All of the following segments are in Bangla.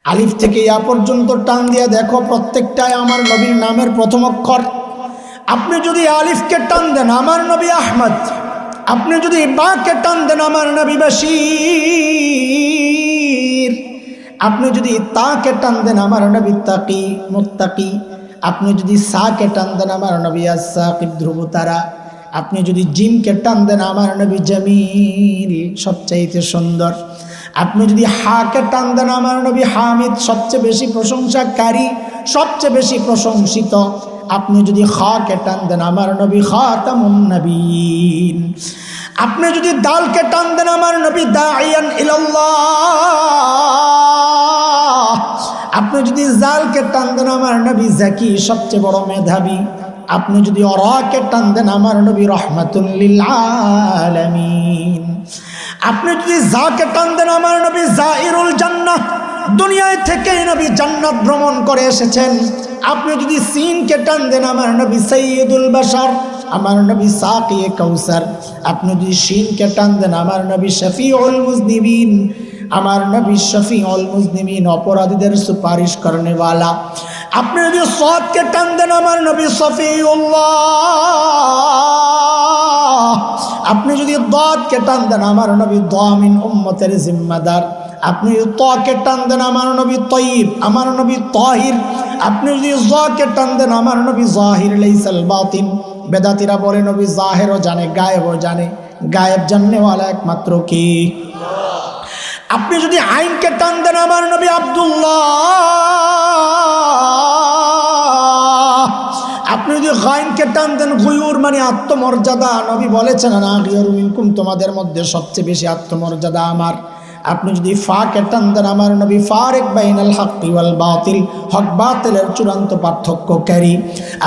আলিফ থেকে ইয়া পর্যন্ত টান দিয়ে দেখো প্রত্যেকটাই আমার নবীর নামের প্রথম অক্ষর। আপনি যদি আলিফকে টান দেন আমার নবী আহমদ, আপনি যদি বাকে টান দেন আমার নবী বাশীর, আপনি যদি তাকে টান দেন আমার নবী তাকি মুত্তাকি, আপনি যদি সাকে টান দেন আমার নবী আস-সাকিব ধ্রুবতারা, আপনি যদি জিমকে টান দেন আমার নবী জামিল সবচাইতে সুন্দর, আপনি যদি হাকে টান দেন আমার নবী হামিদ সবচেয়ে বেশি প্রশংসাকারী সবচেয়ে বেশি প্রশংসিত, আপনি যদি খাকে টান দেন আমার নবী খাতামুন নবীন, আপনি যদি দালকে টান দেন আমার নবী দাঈয়ান ইলাল্লাহ, আপনি যদি জালকে টান দেন আমার নবী জাকি সবচেয়ে বড় মেধাবী, আপনি যদি অরাকে টান দেন আমার নবী রহমাতুল লিল আলামিন, আপনি যদি জাকে টান দেন আমার নবী জাইরুল জান্নাহ দুনিয়ায় থেকে নবী জান্নাত ভ্রমণ করে এসেছেন, আপনি যদি সিনকে টান দেন আমার নবী সাইয়্যিদুল বাশার আমার নবী সাকিয়ে কাউসার, আপনি যদি শিনকে টান দেন আমার নবী শফিউল মুজনিবিন আমার নবী শফিউল মুজনিবিন অপরাধীদের সুপারিশ করনেওয়ালা, আপনি যদি সাদকে টান দেন আমার নবী সফিউল্লাহ, আপনি যদি দাদকে টান দেন আমার নবী দামিন উম্মতের জিম্মাদার, আপনি যদি তাকে টান দেন আমার নবী তাইয়িব আমার নবী তাহির, আপনি যদি জাকে টান দেন আমার নবী জাহির লাইসাল বাতিন, বেদাতীরা বলে নবী জাহেরও জানে গায়েবও জানে, গায়েব জাননেওয়ালা একমাত্র কি? আপনি যদি আইনকে টান দেন আমার নবী আব্দুল্লাহ, আপনি যদি গায়নকে টান দেন গুয়ুর মানে আত্মমর্যাদা, নবী বলেছেন না গিয়রু মিনকুম তোমাদের মধ্যে সবচেয়ে বেশি আত্মমর্যাদা আমার, আপনি যদি ফাকে টান দেন আমার নবী ফারিক বাইনাল হাক্কি ওয়াল বাতিল হক বাতিলের চূড়ান্ত পার্থক্যকারী,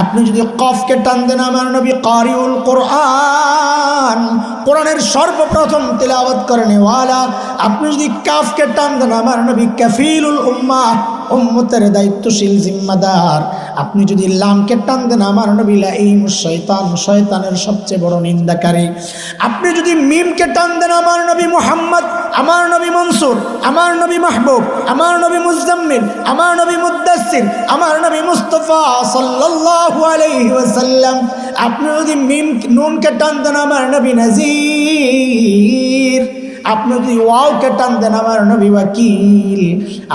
আপনি যদি কফকে টান দেন আমার নবী কারিউল কোরআন কোরআনের সর্বপ্রথম তিলাওয়াত করনেওয়ালা, আপনি যদি কাফকে টান দেন আমার নবী কাফিলুল উম্মাহ উম্মতের দায়িত্বশীল জিম্মাদার, আপনি যদি লামকে টান দেন আমার নবী লাঈমুশ শয়তান শয়তানের সবচেয়ে বড় নিন্দাকারী, আপনি যদি মিমকে টান দেন আমার নবী মুহাম্মদ আমার নবী মনসুর আমার নবী মাহবুব আমার নবী মুজাম্মিল আমার নবী মুদ্দাসসির আমার নবী মুস্তাফা সাল্লাল্লাহু আলাইহি ওয়াসাল্লাম, আপনি যদি মিম নুনকে টান দেন আমার নবী নাজির, আপনি যদি ওয়াওকে টান দেন আমার নবী ওয়াকিল,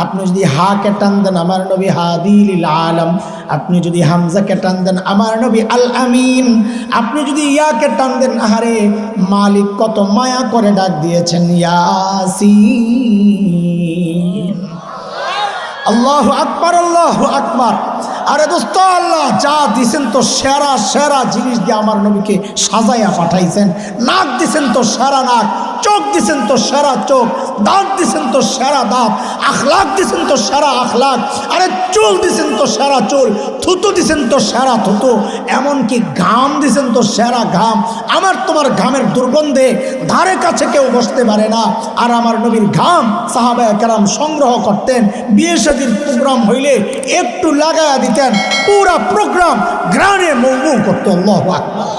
আপনি যদি হাকে টান দেন আমার নবী হাদিল আলম, আপনি যদি হামজাকে টান দেন আমার নবী আল আমিন, আপনি যদি ইয়াকে টান দেন আহারে মালিক কত মায়া করে ডাক দিয়েছেন ইয়াসিন। আল্লাহু আকবার আল্লাহু আকবার। আরে দোস্ত আল্লাহ যা দিছেন তো সেরা সেরা জিনিস দিয়ে আমার নবীকে সাজাইয়া পাঠাইছেন, নাক দিছেন তো সেরা নাক, চোখ দিছেন তো সেরা চোখ, দাঁত দিছেন তো সেরা দাঁত, আখলাক দিছেন তো সেরা আখলাক, আরে চুল দিছেন তো সেরা চুল, থুতু দিছেন তো সেরা থুতু, এমনকি ঘাম দিছেন তো সেরা ঘাম, আমার তোমার ঘামের দুর্গন্ধে ধারে কাছে কেউ বসতে পারে না, আর আমার নবীর ঘাম সাহাবায়ে কেরাম সংগ্রহ করতেন, বিয়ে শাদীর প্রোগ্রাম হইলে একটু লাগায়া দিতেন, পুরা প্রোগ্রাম ঘ্রাণে মৌমৌ করতো। আল্লাহু আকবার।